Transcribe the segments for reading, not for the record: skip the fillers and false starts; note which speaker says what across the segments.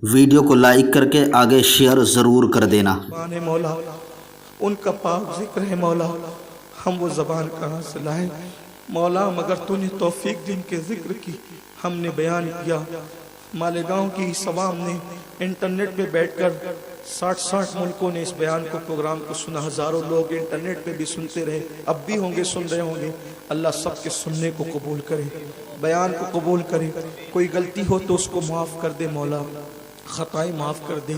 Speaker 1: Video کو like کر کے آگے شیئر ضرور کر دینا۔
Speaker 2: مولا ان کا پاک ذکر ہے مولا، ہم وہ زبان کہاں سے لائیں مولا، مگر تو نے توفیق دی ان کے ذکر کی، ہم نے بیان کیا۔ مالیگاؤں کی سوام نے انٹرنیٹ پہ بیٹھ کر 60 ملکوں نے اس بیان کو پروگرام کو سنا، ہزاروں لوگ انٹرنیٹ پہ بھی سنتے رہے، اب بھی ہوں گے، سن رہے ہوں گے۔ اللہ سب کے سننے کو قبول کرے، بیان کو قبول کرے۔ کوئی غلطی ہو تو اس کو معاف کر دے مولا، خطائیں معاف کر دے۔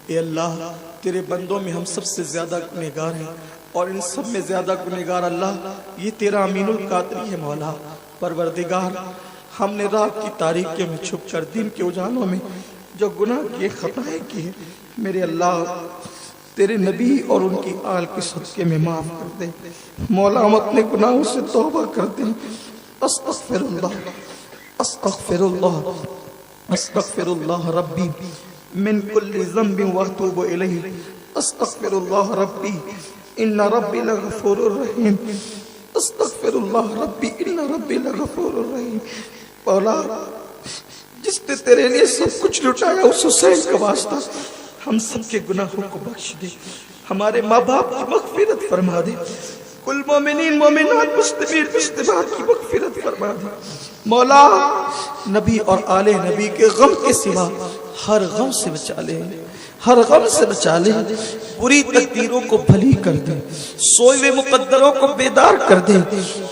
Speaker 2: اے اللہ تیرے بندوں میں ہم سب سے زیادہ گنہگار ہیں، اور ان سب میں زیادہ گنہگار اللہ یہ تیرا امین القادری ہے مولا۔ پروردگار ہم نے رات کی تاریکی میں چھپ کر دن کے اجالوں میں جو گناہ کیے، خطائیں کی، میرے اللہ تیرے نبی اور ان کی آل کے صدقے میں معاف کر دے مولا، ہم اپنے گناہوں سے توبہ کر دیں۔ استغفر اللہ استغفر اللہ استغفر اللہ ربی من کل ذنب واتوب الیہ، استغفر اللہ ربی ان ربی لغفور الرحیم، استغفر اللہ ربی ان ربی لغفور الرحیم۔ مولا جس نے تیرے لیے سب کچھ لٹایا اس حسین کا واسطہ ہم سب کے گناہوں کو بخش دے، ہمارے ماں باپ کی مغفرت فرما دے، کل مومنین مومنات مسلمین مسلمات کی مغفرت فرما دے مولا۔ نبی اور آل نبی کے غم کے سوا ہر غم سے بچا لے، ہر غم سے بچا لے، بری تقدیروں کو بھلی کر دے، سوئے ہوئے مقدروں کو بیدار کر دے،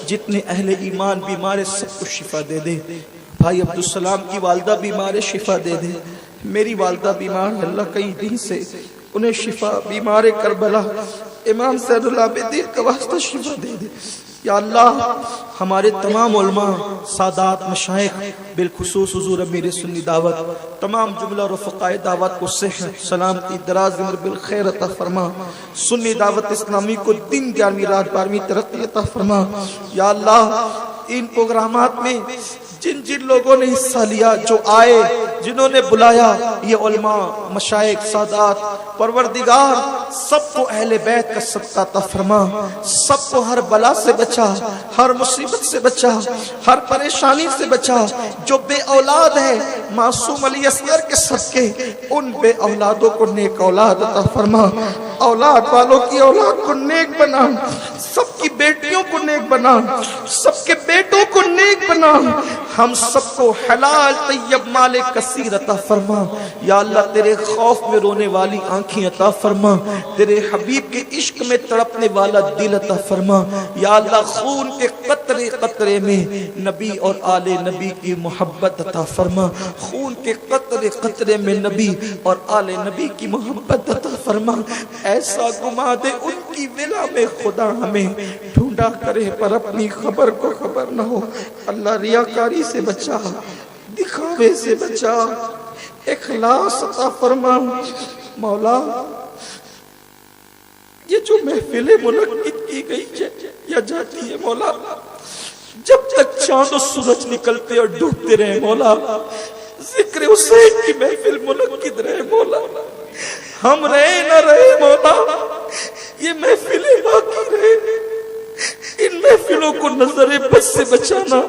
Speaker 2: جتنے اہل ایمان بیمار سب کو شفا دے دے۔ بھائی عبدالسلام کی والدہ بیمار شفا دے دے، میری والدہ بیمار ہے اللہ کئی دن سے، انہیں شفا، بیمار کربلا امام زین العابدین کا واسطہ شفا دے دے یا اللہ۔ ہمارے تمام علماء سادات مشائخ بالخصوص حضور امیر سنی دعوت، تمام جملہ رفقائے دعوت کو صحت سلامتی دراز عمر بالخیر عطا فرما، سنی دعوت اسلامی کو دن 11ویں رات 12ویں ترقی عطا فرما یا اللہ۔ ان پروگرامات میں جن جن لوگوں نے حصہ لیا، جو آئے، جنہوں نے بلایا، یہ علماء مشائخ سادات، پروردگار سب کو اہل بیت کا صدقہ عطا فرما، سب کو ہر بلا سے بچا، ہر مصیبت سے بچا، ہر پریشانی سے بچا۔ جو بے اولاد ہے معصوم علی اصغر کے صدقے ان بے اولادوں کو نیک اولاد عطا فرما، اولاد والوں کی اولاد کو نیک بنا، سب کی بیٹیوں کو نیک بنا، سب کے بیٹوں کو نیک بنا، ہم سب کو حلال طیب مال کثیر عطا فرما یا اللہ۔ تیرے خوف میں رونے والی آنکھیں عطا فرما، تیرے حبیب کے عشق میں تڑپنے والا دل عطا فرما یا اللہ۔ خون کے قطرے قطرے میں نبی اور آل نبی کی محبت عطا فرما، خون کے قطرے قطرے میں نبی اور آل نبی کی محبت عطا فرما۔ ایسا گما دے ان کی ولا میں خدا ہمیں ڈھونڈا کرے پر اپنی خبر کو خبر نہ ہو اللہ۔ ریاکاری سے بچا، دکھاوے سے بچا، اخلاص عطا فرما مولا۔ یہ جو محفل منعقد کی گئی یا جاتی ہے مولا، جب تک چاند و سورج نکلتے اور ڈوبتے رہے مولا، ذکر حسین کی محفل منعقد رہے مولا، ہم رہے نہ رہے مولا، یہ محفلیں باقی رہے۔ ان محفلوں کو نظر بد سے بچانا،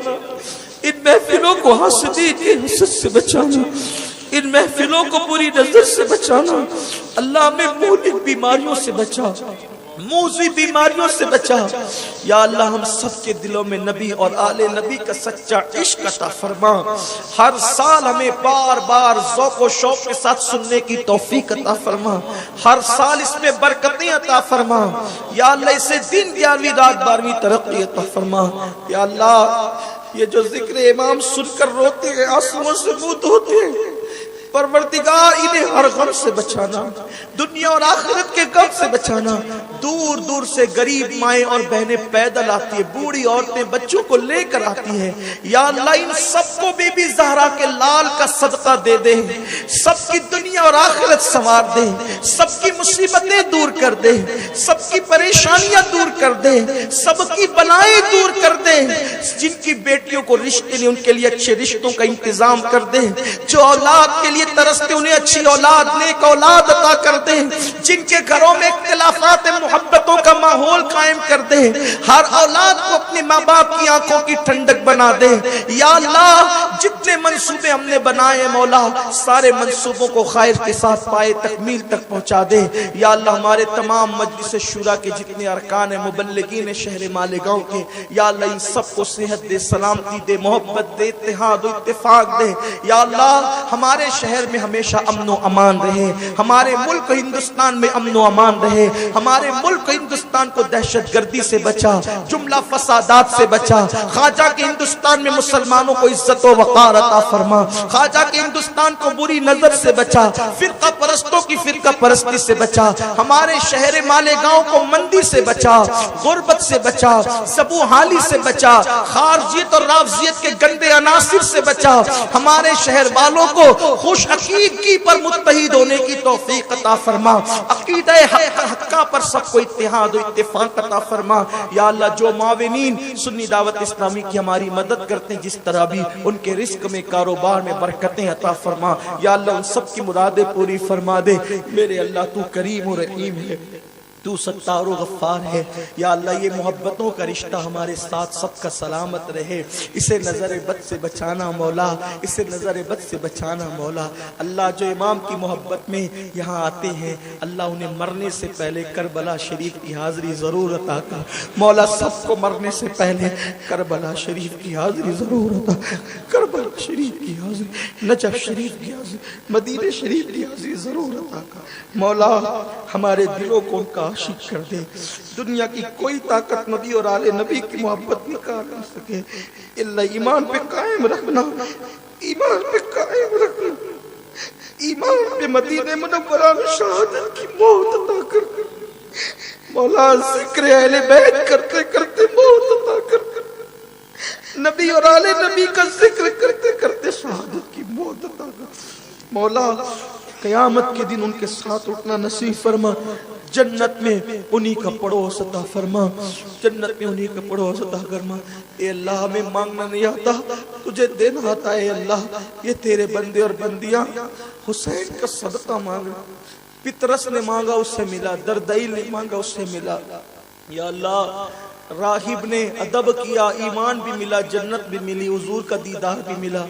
Speaker 2: ان محفلوں کو حاسدین کے حسد سے بچانا، ان محفلوں کو بری نظر سے بچانا اللہ۔ میں مہلک بیماریوں سے بچا، موذی بیماریوں سے بچا یا اللہ۔ ہم سب کے دلوں میں نبی اور آل نبی کا سچا عشق عطا فرما، ہر سال ہمیں بار بار ذوق و شوق کے ساتھ سننے کی توفیق عطا فرما، ہر سال اس میں برکتیں عطا فرما یا اللہ۔ اسے دن 11ویں رات 12ویں ترقی عطا فرما یا اللہ۔ یہ جو ذکر امام سن کر روتے ہیں، آنسوؤں سے منہ دھوتے ہیں، پروردگار انہیں ہر غم سے بچانا، دنیا اور آخرت کے غم سے بچانا۔ دور دور سے غریب مائیں اور بہنیں پیدل آتی ہیں، بوڑھی عورتیں بچوں کو لے کر آتی ہیں یا اللہ۔ ان سب کو بی بی زہرا کے لال کا صدقہ دے دے، سب کی دنیا اور آخرت سنوار دے، سب کی مصیبتیں دور کر دے، سب کی پریشانیاں دور کر دے، سب کی بلائیں دور کر دے۔ جن کی بیٹیوں کو رشتے نہیں ان کے لیے اچھے رشتوں کا انتظام کر دے، جو اولاد کے لیے ترستے انہیں اچھی اولاد نیک اولاد عطا کر دے، جن کے گھروں میں اختلافات محبتوں کا ماحول قائم کر دے، ہر اولاد کو اپنے ماں باپ کی آنکھوں کی ٹھنڈک بنا دے۔ یا اللہ جتنے منصوبے ہم نے بنائے مولا سارے منصوبوں کو خیر کے ساتھ پائے تکمیل تک پہنچا دے۔ یا اللہ ہمارے تمام مجلس شورا کے جتنے ارکان مبلغین شہر مالیگاؤں کے یا اللہ ان سب کو صحت دے، سلامتی دے، محبت دے، اتحاد و اتفاق دے۔ یا اللہ ہمارے شہر میں ہمیشہ امن و امان رہے، ہمارے ملک ہندوستان میں امن و امان رہے، ہمارے ملک ہندوستان کو دہشت گردی سے بچا، جملہ فسادات سے بچا۔ خواجہ کے ہندوستان میں مسلمانوں کو عزت و وقار عطا فرما، خواجہ کے ہندوستان کو بری نظر سے بچا، فرقہ پرستوں کی فرقہ پرستی سے بچا، ہمارے شہر مالیگاؤں کو مندی سے بچا، غربت سے بچا، سبو حالی سے بچا، خارجیت اور رافضیت کے گندے عناصر سے بچا، ہمارے شہر والوں کو خوش عقیدگی پر متحد ہونے کی توفیق عطا فرما، عقیدہ حقہ پر سب کو اتحاد و اتفاق عطا فرما۔ یا اللہ جو معاونین سنی دعوت اسلامی کی ہماری مدد کرتے ہیں جس طرح بھی ان کے رزق میں کاروبار میں برکتیں عطا فرما۔ یا اللہ ان سب کی مرادیں پوری فرما دے۔ میرے اللہ تو کریم و رحیم ہے، تو ستار و غفار ہے۔ یا اللہ یہ محبتوں کا رشتہ ہمارے ساتھ سب کا سلامت رہے، اسے نظر بد سے بچانا مولا، اسے نظر بد سے بچانا مولا۔ اللہ جو امام کی محبت میں یہاں آتے ہیں اللہ انہیں مرنے سے پہلے کربلا شریف کی حاضری ضرور عطا کر مولا، سب کو مرنے سے پہلے کربلا شریف کی حاضری ضرور عطا کر، کربلا شریف کی حاضری، نجف شریف کی حاضری، مدینہ شریف کی حاضری ضرور عطا کر مولا۔ ہمارے دلوں کو ان کا عاشق کر دے، دنیا کی کوئی طاقت نبی اور آل نبی کی محبت نکال نہ سکے اللہ ایمان پہ قائم رکھنا، ایمان پہ قائم رکھنا، ایمان پہ مدینہ منورہ میں شہادت کی موت عطا کر مولا، ذکر اہل بیت کرتے کرتے موت عطا کر، نبی اور آل نبی کا ذکر کرتے کرتے شہادت کی موت عطا کر مولا۔ قیامت کے دن ان کے ساتھ اٹھنا نصیب فرما، جنت میں انہی کا پڑوس عطا فرما، جنت میں انہی کا پڑوس عطا فرما۔ اے اللہ ہمیں مانگنا نہیں آتا تجھے دینا آتا ہے۔ اللہ یہ تیرے بندے اور بندیاں حسین کا صدقہ مانگا، پطرس نے مانگا اس سے ملا، دردائل نے مانگا اس سے ملا۔ یا اللہ راہب نے ادب کیا، ایمان بھی ملا، جنت بھی ملی، حضور کا دیدار بھی ملا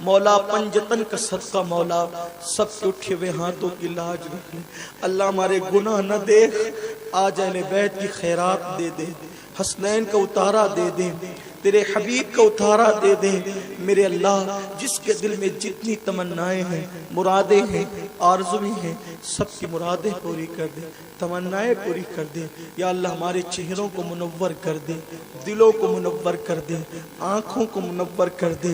Speaker 2: مولا۔ پنجتن کا صدقہ مولا سب کے اٹھے ہوئے ہاتھوں کی لاج رکھ لے اللہ، ہمارے گناہ نہ دیکھ، آج اہل بیت کی خیرات دے دے، حسنین کا اتارا دے دے، تیرے حبیب کا اتارا دے دے میرے اللہ۔ جس کے دل میں جتنی تمنائیں ہیں، مرادیں ہیں، آرزویں ہیں، سب کی مرادیں پوری کر دے، تمنائیں پوری کر دے یا اللہ۔ ہمارے چہروں کو منور کر دے، دلوں کو منور کر دے، آنکھوں کو منور کر دے،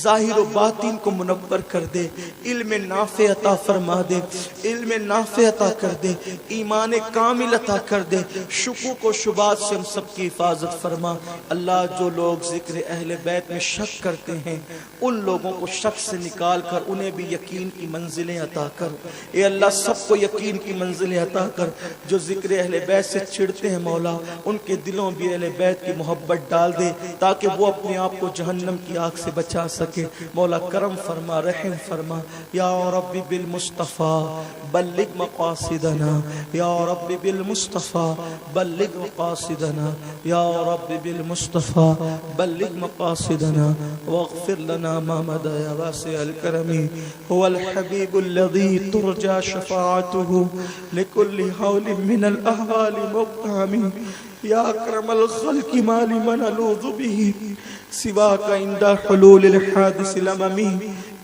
Speaker 2: ظاہر و باطن کو منور کر دے، علم نافع عطا فرما دے، علم نافع عطا کر دے، ایمان کامل عطا کر دے، شکوک و شبہات سے ہم سب کی حفاظت فرما اللہ۔ جو لوگ ذکر اہل بیت میں شک کرتے ہیں ان لوگوں کو شک سے نکال کر انہیں بھی یقین کی منزلیں عطا کر اے اللہ، سب کو یقین کی منزلیں عطا کر۔ جو ذکر اہل بیت سے چڑھتے ہیں مولا ان کے دلوں بھی اہل بیت کی محبت ڈال دے تاکہ وہ اپنے آپ کو جہنم کی آگ سے بچا سکے مولا۔ کرم فرما، رحم فرما یا رب بالمصطفیٰ بلغ مقاصدنا، یا رب بالمصطفیٰ بلغ مقاصدنا، یا رب بالمصطفیٰ بلغ مقاصدنا واغفر لنا ما مدى يا واسع الكرم۔ هو الحبيب الذي ترجى شفاعته لكل حول من الأهوال مقام، يا أكرم الخلق ما لمن ألوذ به سواك عند حلول الحادث الأمم۔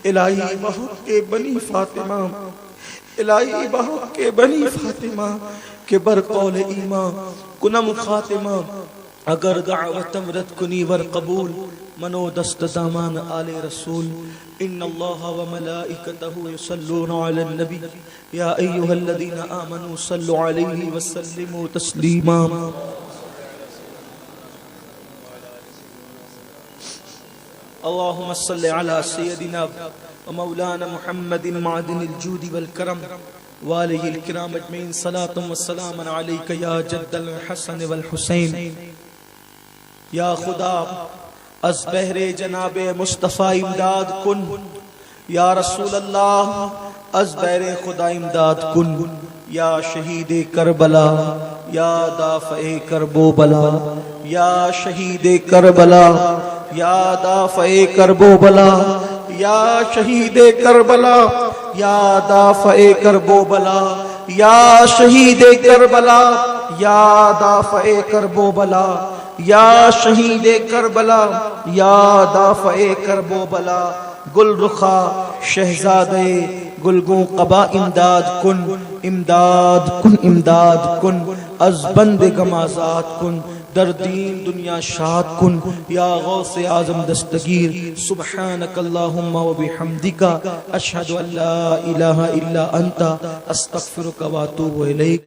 Speaker 2: الہی بحق کے بنی فاطمہ، الہی بحق کے بنی فاطمہ کے برقول ایمان کنم خاتمہ، اگر دعوتم رد کنی ور قبول منو دست دامان آل رسول۔ ان اللہ و ملائکتہ یصلون علی النبی یا ایہا الذین آمنوا صلوا علیہ وسلموا تسلیما۔ اللہم صلی علی سیدنا و مولانا محمد معدن الجود والکرم والہ الکرام اجمعین، صلاۃ و سلام علیک یا جد الحسن والحسین۔ یا خدا از بہر جناب مصطفیٰ امداد کن، یا رسول اللہ از بیر خدا امداد کن یا شہید کربلا یا دافع کرب و بلا یا شہید کربلا یا دافع کرب و بلا یا شہید کربلا یا دافع کرب و بلا یا شہید کربلا یا دافع کرب و بلا یا شہید کربلا یا دافع کرب و بلا گل رخا شہزادے گلگوں قبا امداد کن امداد کن امداد کن از بند غم آزاد کن در دین دنیا شاد کن یا غوث اعظم دستگیر سبحانک اللہم و بحمدک اشہد ان لا الہ الا انت استغفرک و اتوب الیک